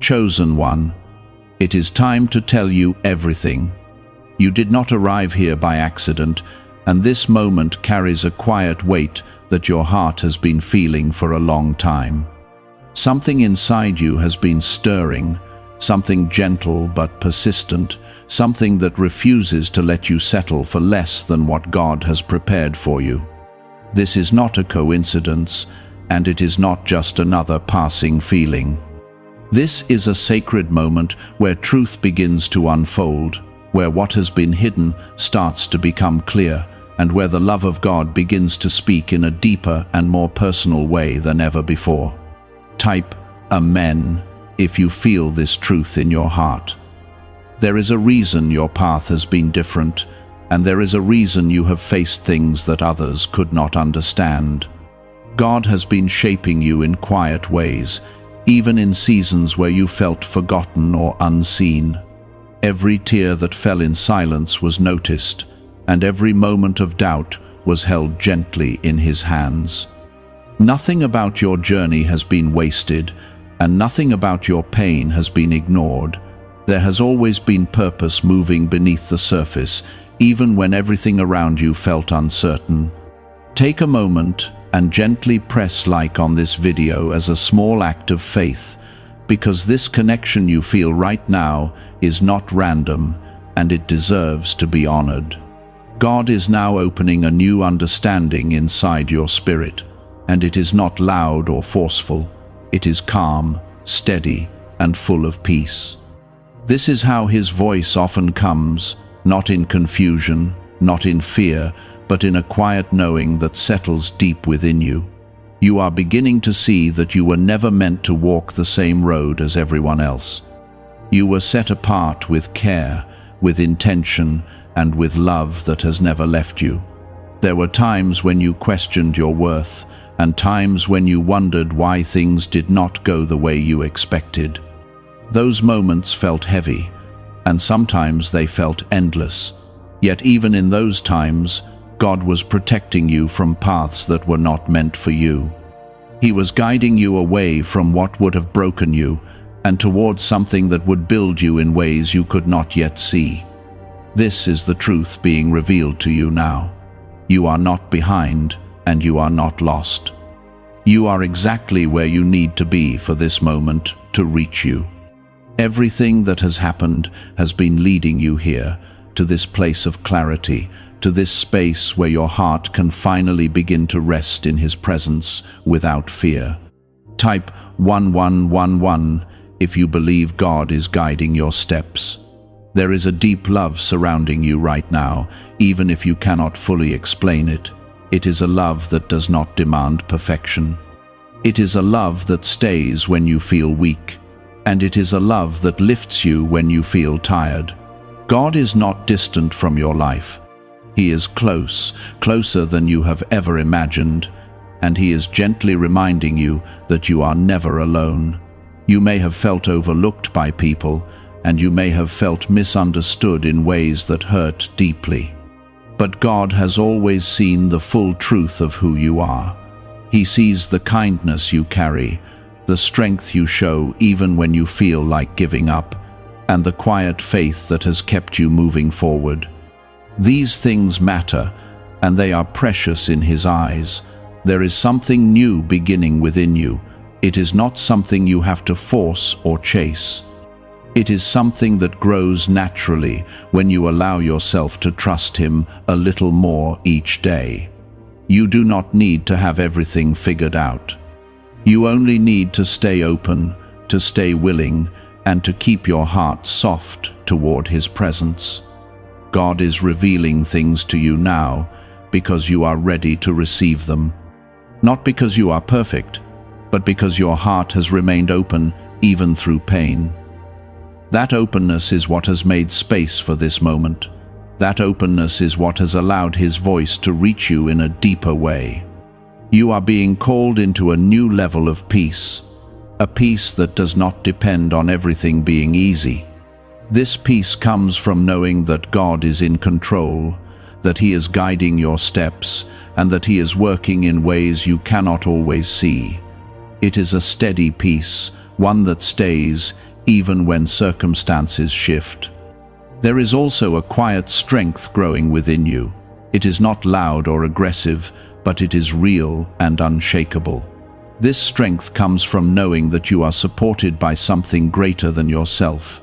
chosen one, it is time to tell you everything. You did not arrive here by accident, and this moment carries a quiet weight that your heart has been feeling for a long time. Something inside you has been stirring, something gentle but persistent, something that refuses to let you settle for less than what God has prepared for you. This is not a coincidence, and it is not just another passing feeling. This is a sacred moment where truth begins to unfold, where what has been hidden starts to become clear, and where the love of God begins to speak in a deeper and more personal way than ever before. Type Amen if you feel this truth in your heart. There is a reason your path has been different, and there is a reason you have faced things that others could not understand. God has been shaping you in quiet ways, even in seasons where you felt forgotten or unseen. Every tear that fell in silence was noticed, and every moment of doubt was held gently in His hands. Nothing about your journey has been wasted, and nothing about your pain has been ignored. There has always been purpose moving beneath the surface, even when everything around you felt uncertain. Take a moment and gently press like on this video as a small act of faith, because this connection you feel right now is not random, and it deserves to be honored. God is now opening a new understanding inside your spirit, and it is not loud or forceful. It is calm, steady, and full of peace. This is how His voice often comes, not in confusion, not in fear, but in a quiet knowing that settles deep within you. You are beginning to see that you were never meant to walk the same road as everyone else. You were set apart with care, with intention, and with love that has never left you. There were times when you questioned your worth, and times when you wondered why things did not go the way you expected. Those moments felt heavy, and sometimes they felt endless. Yet even in those times, God was protecting you from paths that were not meant for you. He was guiding you away from what would have broken you, and towards something that would build you in ways you could not yet see. This is the truth being revealed to you now. You are not behind, and you are not lost. You are exactly where you need to be for this moment to reach you. Everything that has happened has been leading you here, to this place of clarity, to this space where your heart can finally begin to rest in His presence without fear. Type 1111 if you believe God is guiding your steps. There is a deep love surrounding you right now, even if you cannot fully explain it. It is a love that does not demand perfection. It is a love that stays when you feel weak, and it is a love that lifts you when you feel tired. God is not distant from your life. He is close, closer than you have ever imagined, and He is gently reminding you that you are never alone. You may have felt overlooked by people, and you may have felt misunderstood in ways that hurt deeply. But God has always seen the full truth of who you are. He sees the kindness you carry, the strength you show even when you feel like giving up, and the quiet faith that has kept you moving forward. These things matter, and they are precious in His eyes. There is something new beginning within you. It is not something you have to force or chase. It is something that grows naturally when you allow yourself to trust Him a little more each day. You do not need to have everything figured out. You only need to stay open, to stay willing, and to keep your heart soft toward His presence. God is revealing things to you now because you are ready to receive them. Not because you are perfect, but because your heart has remained open even through pain. That openness is what has made space for this moment. That openness is what has allowed His voice to reach you in a deeper way. You are being called into a new level of peace, a peace that does not depend on everything being easy. This peace comes from knowing that God is in control, that He is guiding your steps, and that He is working in ways you cannot always see. It is a steady peace, one that stays even when circumstances shift. There is also a quiet strength growing within you. It is not loud or aggressive, but it is real and unshakable. This strength comes from knowing that you are supported by something greater than yourself.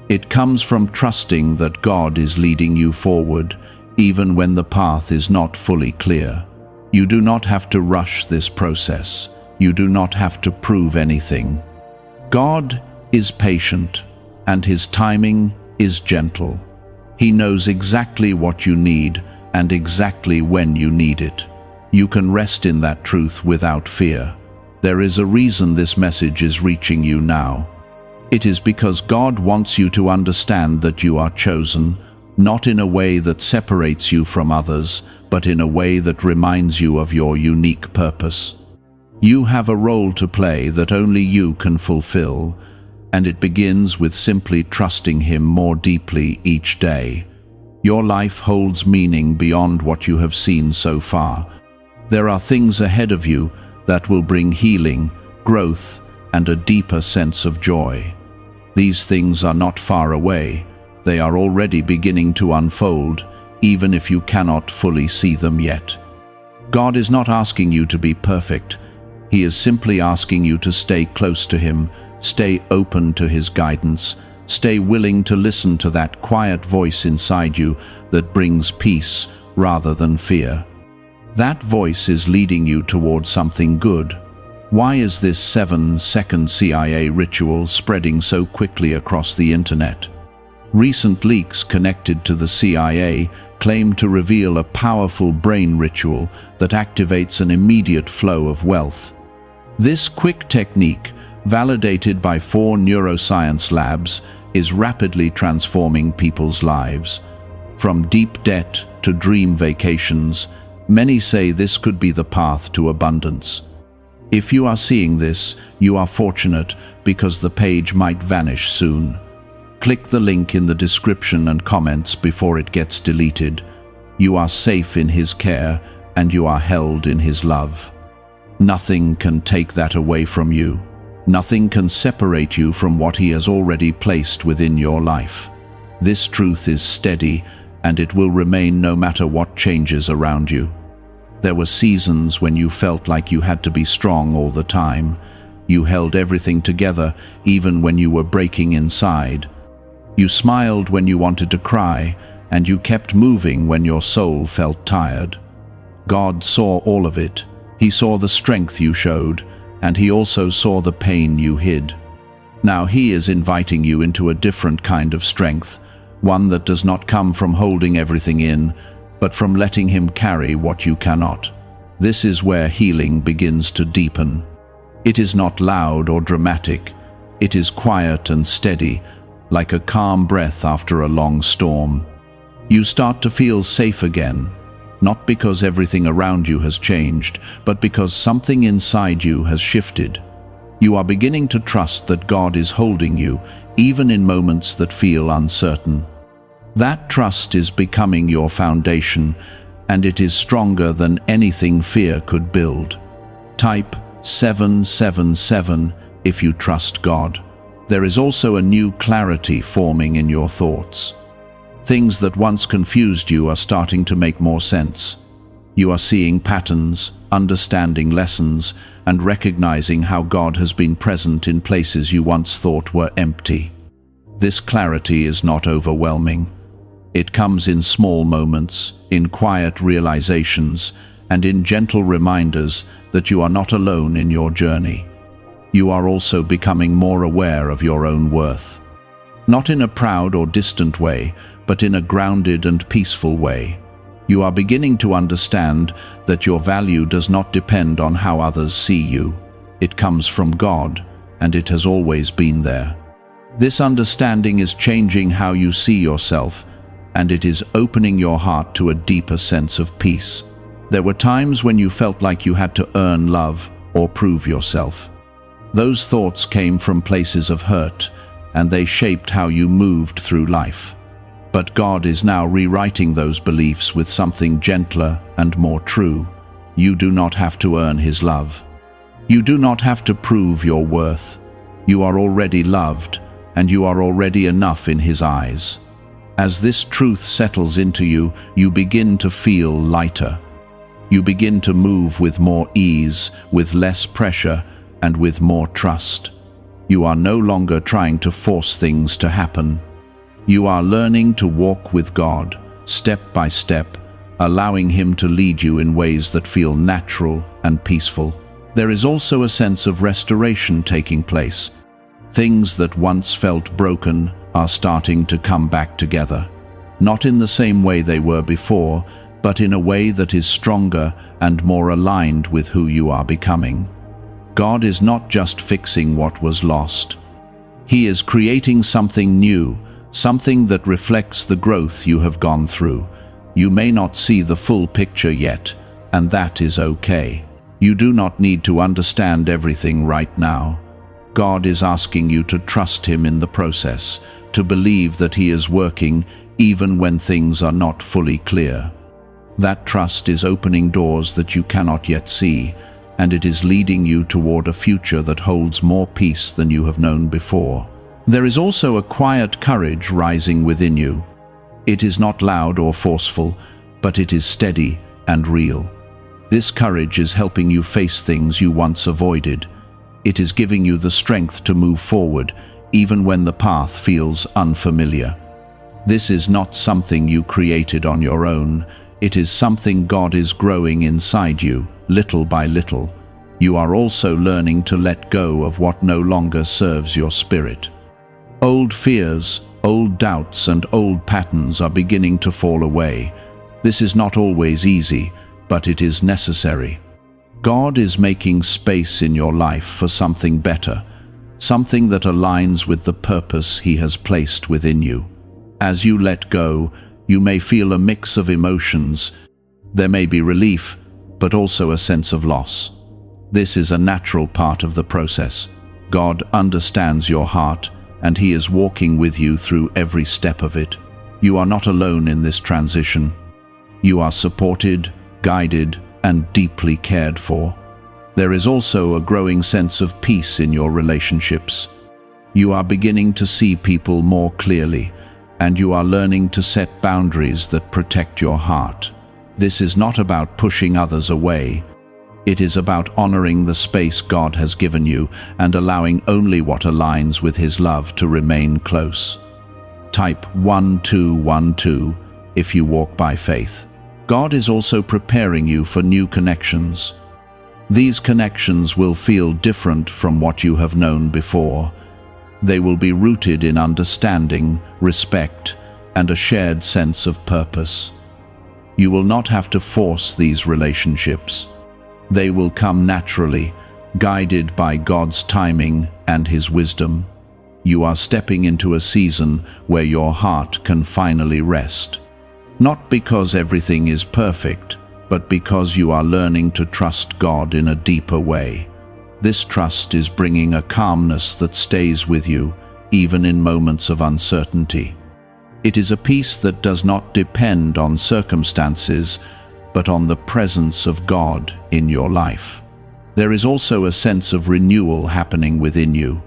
It comes from trusting that God is leading you forward, even when the path is not fully clear. You do not have to rush this process. You do not have to prove anything. God is patient, and His timing is gentle. He knows exactly what you need and exactly when you need it. You can rest in that truth without fear. There is a reason this message is reaching you now. It is because God wants you to understand that you are chosen, not in a way that separates you from others, but in a way that reminds you of your unique purpose. You have a role to play that only you can fulfill, and it begins with simply trusting Him more deeply each day. Your life holds meaning beyond what you have seen so far. There are things ahead of you that will bring healing, growth, and a deeper sense of joy. These things are not far away. They are already beginning to unfold, even if you cannot fully see them yet. God is not asking you to be perfect. He is simply asking you to stay close to Him, stay open to His guidance, stay willing to listen to that quiet voice inside you that brings peace rather than fear. That voice is leading you toward something good. Why is this 7-second CIA ritual spreading so quickly across the internet? Recent leaks connected to the CIA claim to reveal a powerful brain ritual that activates an immediate flow of wealth. This quick technique, validated by 4 neuroscience labs, is rapidly transforming people's lives. From deep debt to dream vacations, many say this could be the path to abundance. If you are seeing this, you are fortunate because the page might vanish soon. Click the link in the description and comments before it gets deleted. You are safe in His care and you are held in His love. Nothing can take that away from you. Nothing can separate you from what He has already placed within your life. This truth is steady, and it will remain no matter what changes around you. There were seasons when you felt like you had to be strong all the time. You held everything together, even when you were breaking inside. You smiled when you wanted to cry, and you kept moving when your soul felt tired. God saw all of it. He saw the strength you showed, and He also saw the pain you hid. Now He is inviting you into a different kind of strength, one that does not come from holding everything in, but from letting Him carry what you cannot. This is where healing begins to deepen. It is not loud or dramatic. It is quiet and steady, like a calm breath after a long storm. You start to feel safe again, not because everything around you has changed, but because something inside you has shifted. You are beginning to trust that God is holding you, even in moments that feel uncertain. That trust is becoming your foundation, and it is stronger than anything fear could build. Type 777 if you trust God. There is also a new clarity forming in your thoughts. Things that once confused you are starting to make more sense. You are seeing patterns, understanding lessons, and recognizing how God has been present in places you once thought were empty. This clarity is not overwhelming. It comes in small moments, in quiet realizations, and in gentle reminders that you are not alone in your journey. You are also becoming more aware of your own worth. Not in a proud or distant way, but in a grounded and peaceful way. You are beginning to understand that your value does not depend on how others see you. It comes from God, and it has always been there. This understanding is changing how you see yourself, and it is opening your heart to a deeper sense of peace. There were times when you felt like you had to earn love or prove yourself. Those thoughts came from places of hurt, and they shaped how you moved through life. But God is now rewriting those beliefs with something gentler and more true. You do not have to earn His love. You do not have to prove your worth. You are already loved, and you are already enough in His eyes. As this truth settles into you, you begin to feel lighter. You begin to move with more ease, with less pressure, and with more trust. You are no longer trying to force things to happen. You are learning to walk with God, step by step, allowing Him to lead you in ways that feel natural and peaceful. There is also a sense of restoration taking place. Things that once felt broken are starting to come back together. Not in the same way they were before, but in a way that is stronger and more aligned with who you are becoming. God is not just fixing what was lost. He is creating something new, something that reflects the growth you have gone through. You may not see the full picture yet, and that is okay. You do not need to understand everything right now. God is asking you to trust Him in the process, to believe that He is working even when things are not fully clear. That trust is opening doors that you cannot yet see, and it is leading you toward a future that holds more peace than you have known before. There is also a quiet courage rising within you. It is not loud or forceful, but it is steady and real. This courage is helping you face things you once avoided. It is giving you the strength to move forward, even when the path feels unfamiliar. This is not something you created on your own. It is something God is growing inside you, little by little. You are also learning to let go of what no longer serves your spirit. Old fears, old doubts, and old patterns are beginning to fall away. This is not always easy, but it is necessary. God is making space in your life for something better, something that aligns with the purpose He has placed within you. As you let go, you may feel a mix of emotions. There may be relief, but also a sense of loss. This is a natural part of the process. God understands your heart, and He is walking with you through every step of it. You are not alone in this transition. You are supported, guided, and deeply cared for. There is also a growing sense of peace in your relationships. You are beginning to see people more clearly, and you are learning to set boundaries that protect your heart. This is not about pushing others away. It is about honoring the space God has given you and allowing only what aligns with His love to remain close. Type 1212 if you walk by faith. God is also preparing you for new connections. These connections will feel different from what you have known before. They will be rooted in understanding, respect, and a shared sense of purpose. You will not have to force these relationships. They will come naturally, guided by God's timing and His wisdom. You are stepping into a season where your heart can finally rest. Not because everything is perfect, but because you are learning to trust God in a deeper way. This trust is bringing a calmness that stays with you, even in moments of uncertainty. It is a peace that does not depend on circumstances, but on the presence of God in your life. There is also a sense of renewal happening within you.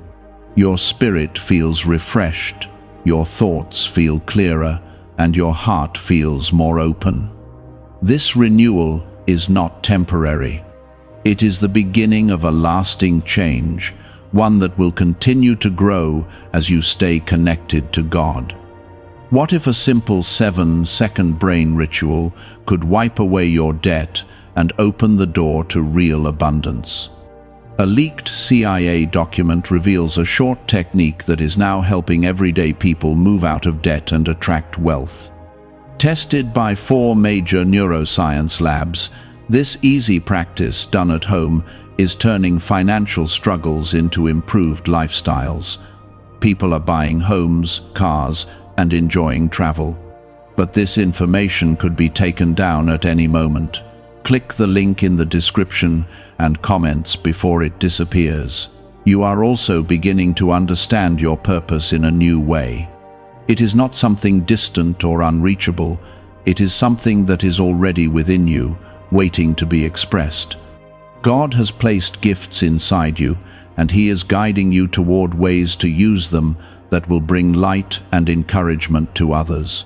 Your spirit feels refreshed, your thoughts feel clearer, and your heart feels more open. This renewal is not temporary. It is the beginning of a lasting change, one that will continue to grow as you stay connected to God. What if a simple 7-second brain ritual could wipe away your debt and open the door to real abundance? A leaked CIA document reveals a short technique that is now helping everyday people move out of debt and attract wealth. Tested by 4 major neuroscience labs, this easy practice done at home is turning financial struggles into improved lifestyles. People are buying homes, cars, and enjoying travel. But this information could be taken down at any moment. Click the link in the description and comments before it disappears. You are also beginning to understand your purpose in a new way. It is not something distant or unreachable. It is something that is already within you, waiting to be expressed. God has placed gifts inside you, and He is guiding you toward ways to use them, that will bring light and encouragement to others.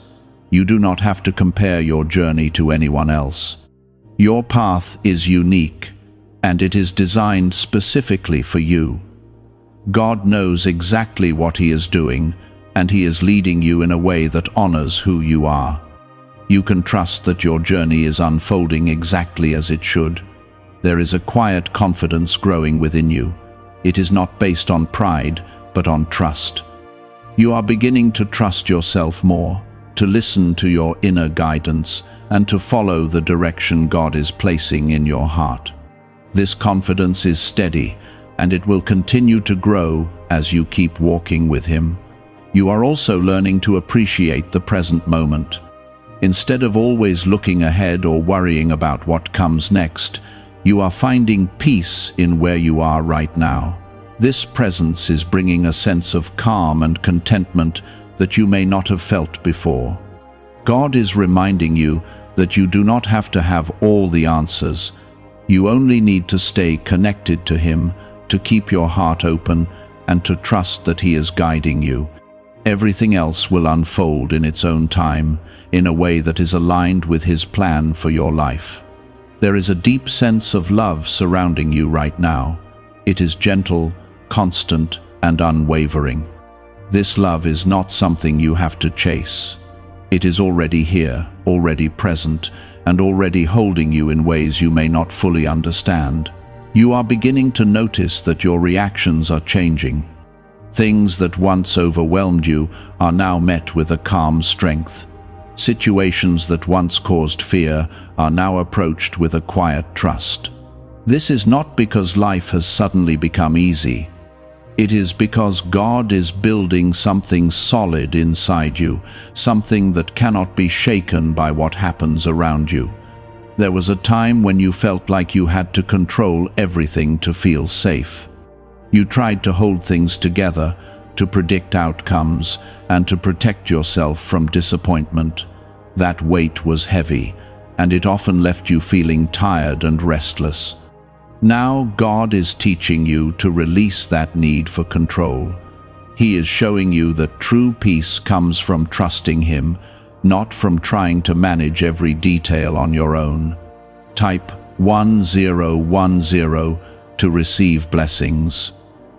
You do not have to compare your journey to anyone else. Your path is unique, and it is designed specifically for you. God knows exactly what He is doing, and He is leading you in a way that honors who you are. You can trust that your journey is unfolding exactly as it should. There is a quiet confidence growing within you. It is not based on pride, but on trust. You are beginning to trust yourself more, to listen to your inner guidance, and to follow the direction God is placing in your heart. This confidence is steady, and it will continue to grow as you keep walking with Him. You are also learning to appreciate the present moment. Instead of always looking ahead or worrying about what comes next, you are finding peace in where you are right now. This presence is bringing a sense of calm and contentment that you may not have felt before. God is reminding you that you do not have to have all the answers. You only need to stay connected to Him, to keep your heart open, and to trust that He is guiding you. Everything else will unfold in its own time, in a way that is aligned with His plan for your life. There is a deep sense of love surrounding you right now. It is gentle, constant, and unwavering. This love is not something you have to chase. It is already here, already present, and already holding you in ways you may not fully understand. You are beginning to notice that your reactions are changing. Things that once overwhelmed you are now met with a calm strength. Situations that once caused fear are now approached with a quiet trust. This is not because life has suddenly become easy. It is because God is building something solid inside you, something that cannot be shaken by what happens around you. There was a time when you felt like you had to control everything to feel safe. You tried to hold things together, to predict outcomes, and to protect yourself from disappointment. That weight was heavy, and it often left you feeling tired and restless. Now God is teaching you to release that need for control. He is showing you that true peace comes from trusting Him, not from trying to manage every detail on your own. Type 1010 to receive blessings.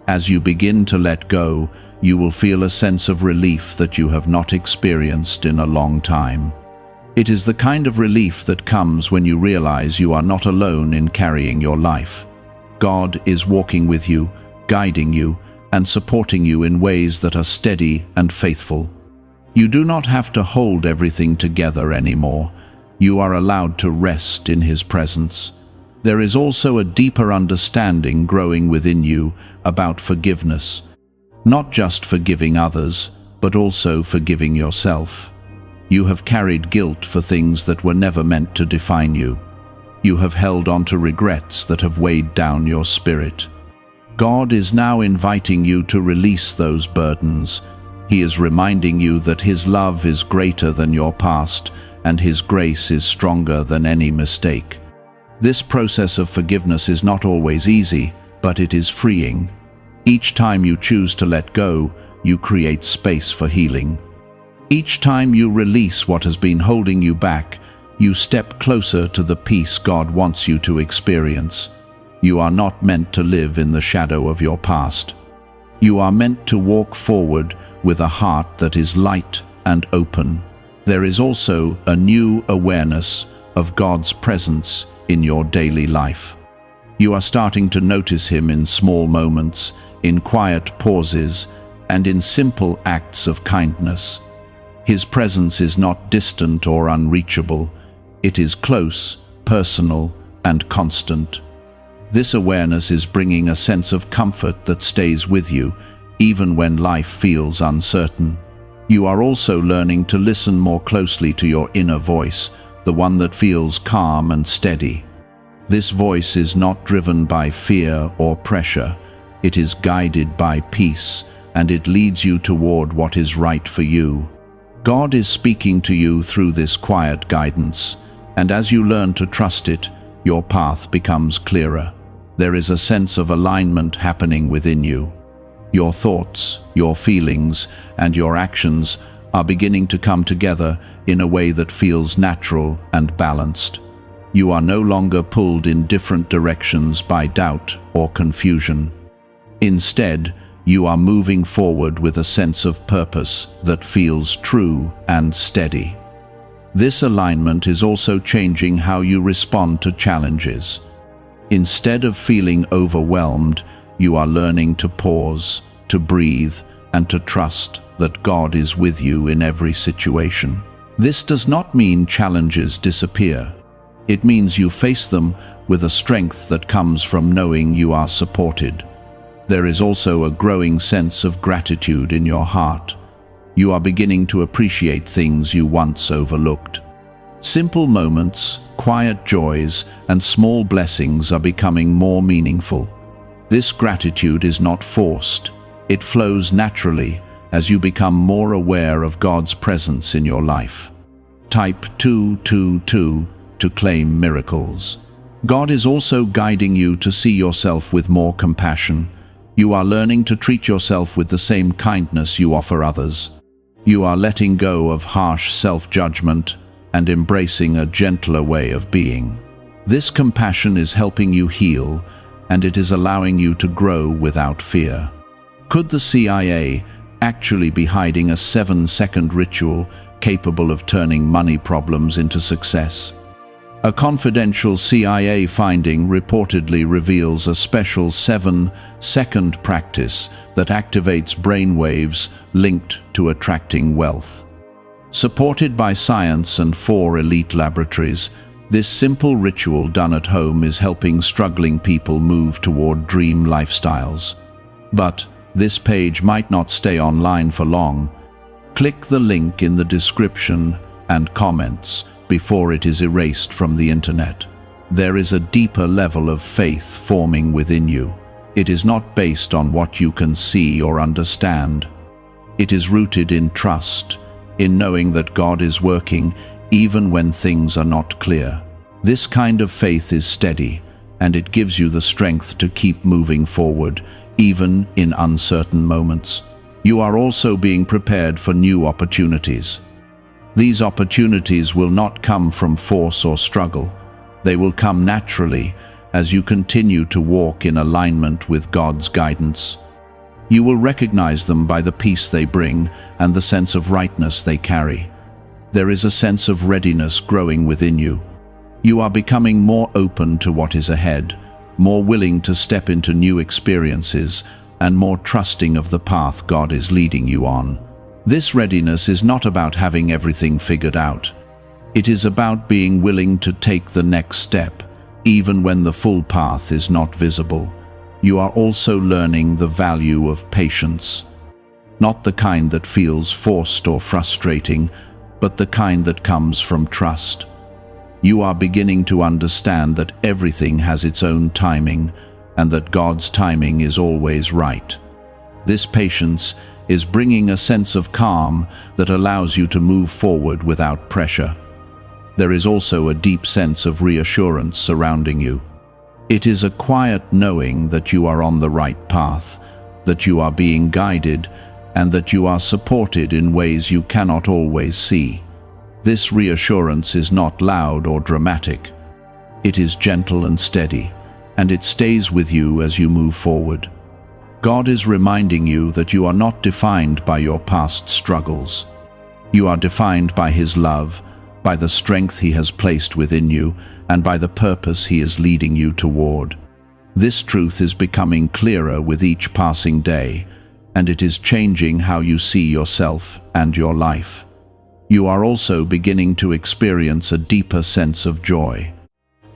As you begin to let go, you will feel a sense of relief that you have not experienced in a long time. It is the kind of relief that comes when you realize you are not alone in carrying your life. God is walking with you, guiding you, and supporting you in ways that are steady and faithful. You do not have to hold everything together anymore. You are allowed to rest in His presence. There is also a deeper understanding growing within you about forgiveness. Not just forgiving others, but also forgiving yourself. You have carried guilt for things that were never meant to define you. You have held on to regrets that have weighed down your spirit. God is now inviting you to release those burdens. He is reminding you that His love is greater than your past, and His grace is stronger than any mistake. This process of forgiveness is not always easy, but it is freeing. Each time you choose to let go, you create space for healing. Each time you release what has been holding you back, you step closer to the peace God wants you to experience. You are not meant to live in the shadow of your past. You are meant to walk forward with a heart that is light and open. There is also a new awareness of God's presence in your daily life. You are starting to notice Him in small moments, in quiet pauses, and in simple acts of kindness. His presence is not distant or unreachable. It is close, personal, and constant. This awareness is bringing a sense of comfort that stays with you, even when life feels uncertain. You are also learning to listen more closely to your inner voice, the one that feels calm and steady. This voice is not driven by fear or pressure. It is guided by peace, and it leads you toward what is right for you. God is speaking to you through this quiet guidance, and as you learn to trust it, your path becomes clearer. There is a sense of alignment happening within you. Your thoughts, your feelings, and your actions are beginning to come together in a way that feels natural and balanced. You are no longer pulled in different directions by doubt or confusion. Instead, you are moving forward with a sense of purpose that feels true and steady. This alignment is also changing how you respond to challenges. Instead of feeling overwhelmed, you are learning to pause, to breathe, and to trust that God is with you in every situation. This does not mean challenges disappear. It means you face them with a strength that comes from knowing you are supported. There is also a growing sense of gratitude in your heart. You are beginning to appreciate things you once overlooked. Simple moments, quiet joys, and small blessings are becoming more meaningful. This gratitude is not forced. It flows naturally as you become more aware of God's presence in your life. Type 222 to claim miracles. God is also guiding you to see yourself with more compassion. You are learning to treat yourself with the same kindness you offer others. You are letting go of harsh self-judgment and embracing a gentler way of being. This compassion is helping you heal, and it is allowing you to grow without fear. Could the CIA actually be hiding a 7-second ritual capable of turning money problems into success? A confidential CIA finding reportedly reveals a special 7-second practice that activates brainwaves linked to attracting wealth. Supported by science and 4 elite laboratories, this simple ritual done at home is helping struggling people move toward dream lifestyles. But this page might not stay online for long. Click the link in the description and comments before it is erased from the internet. There is a deeper level of faith forming within you. It is not based on what you can see or understand. It is rooted in trust, in knowing that God is working even when things are not clear. This kind of faith is steady, and it gives you the strength to keep moving forward, even in uncertain moments. You are also being prepared for new opportunities. These opportunities will not come from force or struggle. They will come naturally as you continue to walk in alignment with God's guidance. You will recognize them by the peace they bring and the sense of rightness they carry. There is a sense of readiness growing within you. You are becoming more open to what is ahead, more willing to step into new experiences, and more trusting of the path God is leading you on. This readiness is not about having everything figured out. It is about being willing to take the next step, even when the full path is not visible. You are also learning the value of patience. Not the kind that feels forced or frustrating, but the kind that comes from trust. You are beginning to understand that everything has its own timing, and that God's timing is always right. This patience is bringing a sense of calm that allows you to move forward without pressure. There is also a deep sense of reassurance surrounding you. It is a quiet knowing that you are on the right path, that you are being guided, and that you are supported in ways you cannot always see. This reassurance is not loud or dramatic. It is gentle and steady, and it stays with you as you move forward. God is reminding you that you are not defined by your past struggles. You are defined by His love, by the strength He has placed within you, and by the purpose He is leading you toward. This truth is becoming clearer with each passing day, and it is changing how you see yourself and your life. You are also beginning to experience a deeper sense of joy.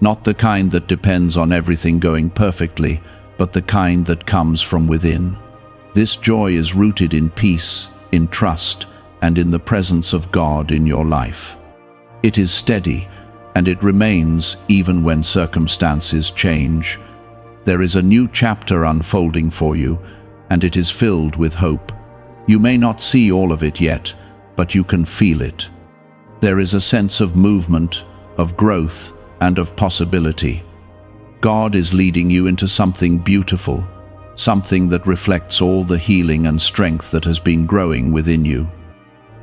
Not the kind that depends on everything going perfectly, but the kind that comes from within. This joy is rooted in peace, in trust, and in the presence of God in your life. It is steady, and it remains even when circumstances change. There is a new chapter unfolding for you, and it is filled with hope. You may not see all of it yet, but you can feel it. There is a sense of movement, of growth, and of possibility. God is leading you into something beautiful, something that reflects all the healing and strength that has been growing within you.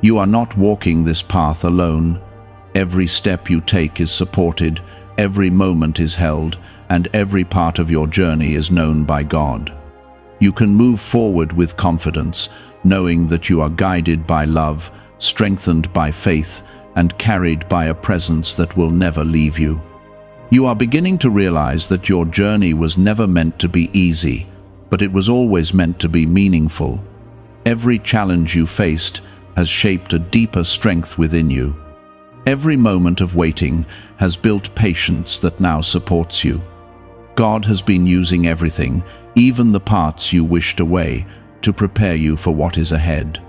You are not walking this path alone. Every step you take is supported, every moment is held, and every part of your journey is known by God. You can move forward with confidence, knowing that you are guided by love, strengthened by faith, and carried by a presence that will never leave you. You are beginning to realize that your journey was never meant to be easy, but it was always meant to be meaningful. Every challenge you faced has shaped a deeper strength within you. Every moment of waiting has built patience that now supports you. God has been using everything, even the parts you wished away, to prepare you for what is ahead.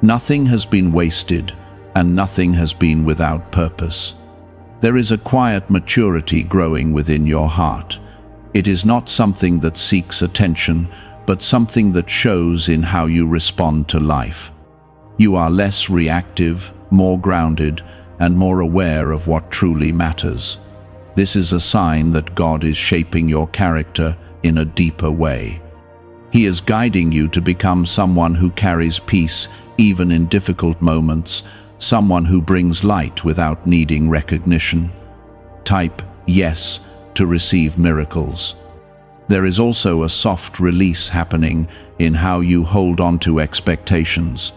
Nothing has been wasted, and nothing has been without purpose. There is a quiet maturity growing within your heart. It is not something that seeks attention, but something that shows in how you respond to life. You are less reactive, more grounded, and more aware of what truly matters. This is a sign that God is shaping your character in a deeper way. He is guiding you to become someone who carries peace even in difficult moments, someone who brings light without needing recognition. Type yes to receive miracles. There is also a soft release happening in how you hold on to expectations.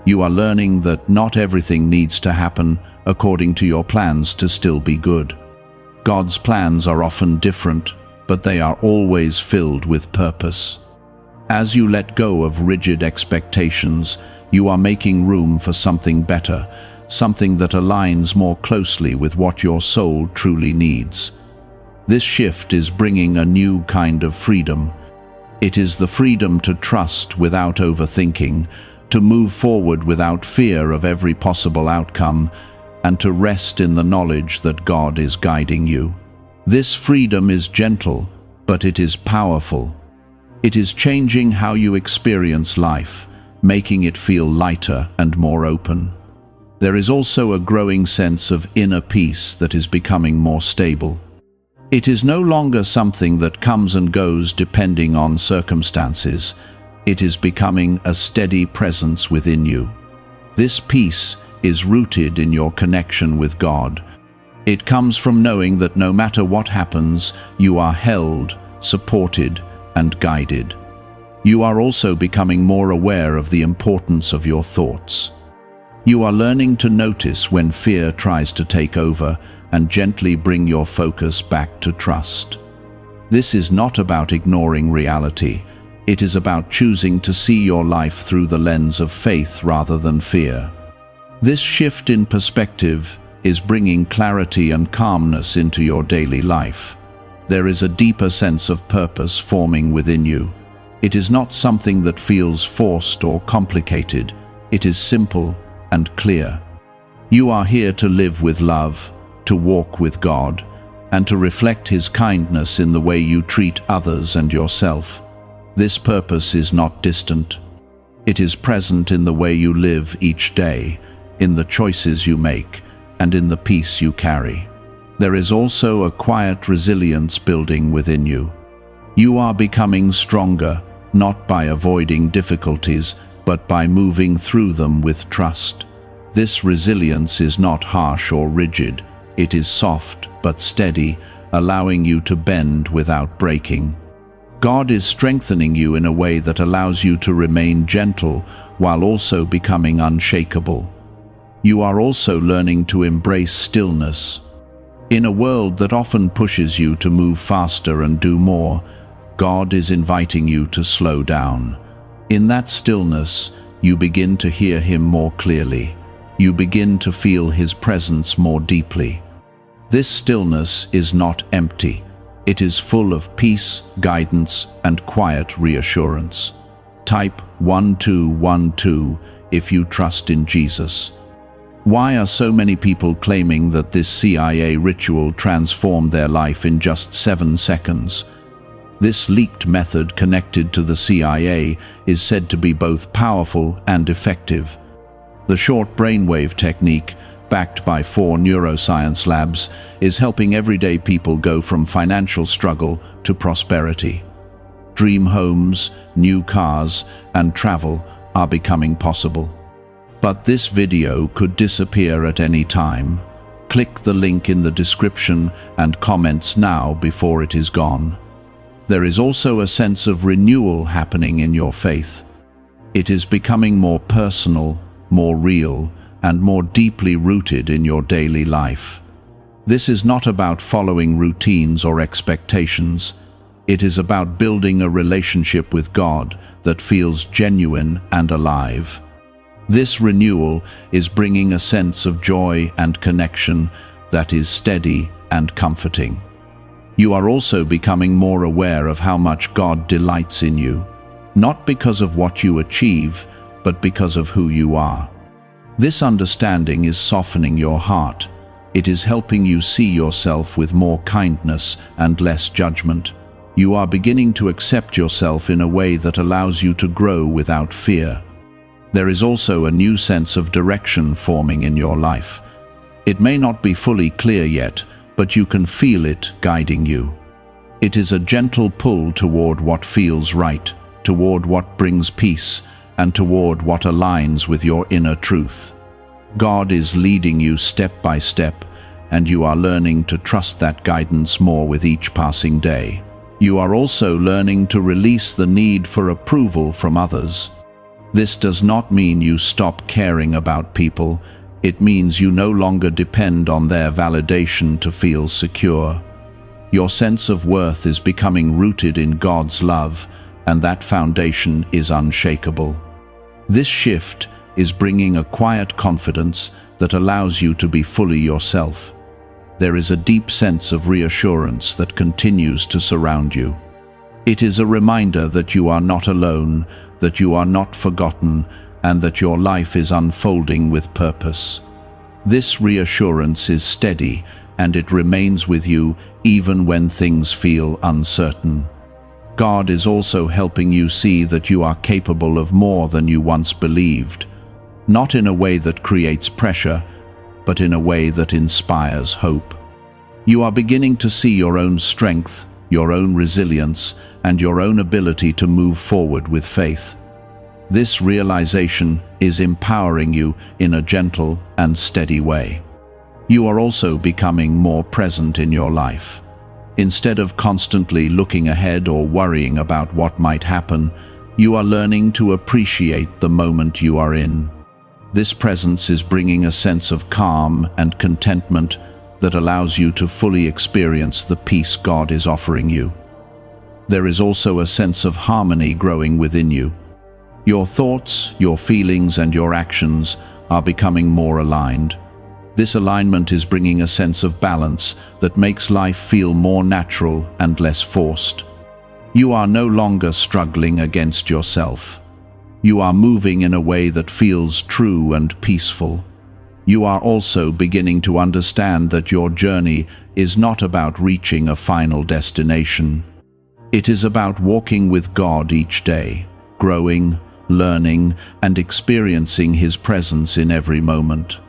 You are learning that not everything needs to happen according to your plans to still be good. God's plans are often different, but they are always filled with purpose. As you let go of rigid expectations, you are making room for something better, something that aligns more closely with what your soul truly needs. This shift is bringing a new kind of freedom. It is the freedom to trust without overthinking, to move forward without fear of every possible outcome, and to rest in the knowledge that God is guiding you. This freedom is gentle, but it is powerful. It is changing how you experience life, making it feel lighter and more open. There is also a growing sense of inner peace that is becoming more stable. It is no longer something that comes and goes depending on circumstances. It is becoming a steady presence within you. This peace is rooted in your connection with God. It comes from knowing that no matter what happens, you are held, supported, and guided. You are also becoming more aware of the importance of your thoughts. You are learning to notice when fear tries to take over and gently bring your focus back to trust. This is not about ignoring reality. It is about choosing to see your life through the lens of faith rather than fear. This shift in perspective is bringing clarity and calmness into your daily life. There is a deeper sense of purpose forming within you. It is not something that feels forced or complicated. It is simple and clear. You are here to live with love, to walk with God, and to reflect His kindness in the way you treat others and yourself. This purpose is not distant. It is present in the way you live each day, in the choices you make, and in the peace you carry. There is also a quiet resilience building within you. You are becoming stronger, not by avoiding difficulties, but by moving through them with trust. This resilience is not harsh or rigid. It is soft but steady, allowing you to bend without breaking. God is strengthening you in a way that allows you to remain gentle while also becoming unshakable. You are also learning to embrace stillness. In a world that often pushes you to move faster and do more, God is inviting you to slow down. In that stillness, you begin to hear Him more clearly. You begin to feel His presence more deeply. This stillness is not empty. It is full of peace, guidance, and quiet reassurance. Type 1212 if you trust in Jesus. Why are so many people claiming that this CIA ritual transformed their life in just 7 seconds? This leaked method connected to the CIA is said to be both powerful and effective. The short brainwave technique, backed by 4 neuroscience labs, is helping everyday people go from financial struggle to prosperity. Dream homes, new cars, and travel are becoming possible. But this video could disappear at any time. Click the link in the description and comments now before it is gone. There is also a sense of renewal happening in your faith. It is becoming more personal, more real, and more deeply rooted in your daily life. This is not about following routines or expectations. It is about building a relationship with God that feels genuine and alive. This renewal is bringing a sense of joy and connection that is steady and comforting. You are also becoming more aware of how much God delights in you, not because of what you achieve, but because of who you are. This understanding is softening your heart. It is helping you see yourself with more kindness and less judgment. You are beginning to accept yourself in a way that allows you to grow without fear. There is also a new sense of direction forming in your life. It may not be fully clear yet, but you can feel it guiding you. It is a gentle pull toward what feels right, toward what brings peace, and toward what aligns with your inner truth. God is leading you step by step, and you are learning to trust that guidance more with each passing day. You are also learning to release the need for approval from others. This does not mean you stop caring about people. It means you no longer depend on their validation to feel secure. Your sense of worth is becoming rooted in God's love, and that foundation is unshakable. This shift is bringing a quiet confidence that allows you to be fully yourself. There is a deep sense of reassurance that continues to surround you. It is a reminder that you are not alone, that you are not forgotten, and that your life is unfolding with purpose. This reassurance is steady, and it remains with you even when things feel uncertain. God is also helping you see that you are capable of more than you once believed, not in a way that creates pressure, but in a way that inspires hope. You are beginning to see your own strength, your own resilience, and your own ability to move forward with faith. This realization is empowering you in a gentle and steady way. You are also becoming more present in your life. Instead of constantly looking ahead or worrying about what might happen, you are learning to appreciate the moment you are in. This presence is bringing a sense of calm and contentment that allows you to fully experience the peace God is offering you. There is also a sense of harmony growing within you. Your thoughts, your feelings, and your actions are becoming more aligned. This alignment is bringing a sense of balance that makes life feel more natural and less forced. You are no longer struggling against yourself. You are moving in a way that feels true and peaceful. You are also beginning to understand that your journey is not about reaching a final destination. It is about walking with God each day, growing, learning, and experiencing His presence in every moment.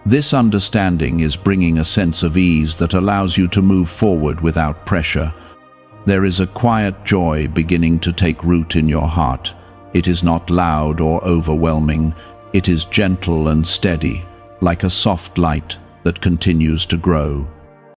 This understanding is bringing a sense of ease that allows you to move forward without pressure. There is a quiet joy beginning to take root in your heart. It is not loud or overwhelming. It is gentle and steady, like a soft light that continues to grow.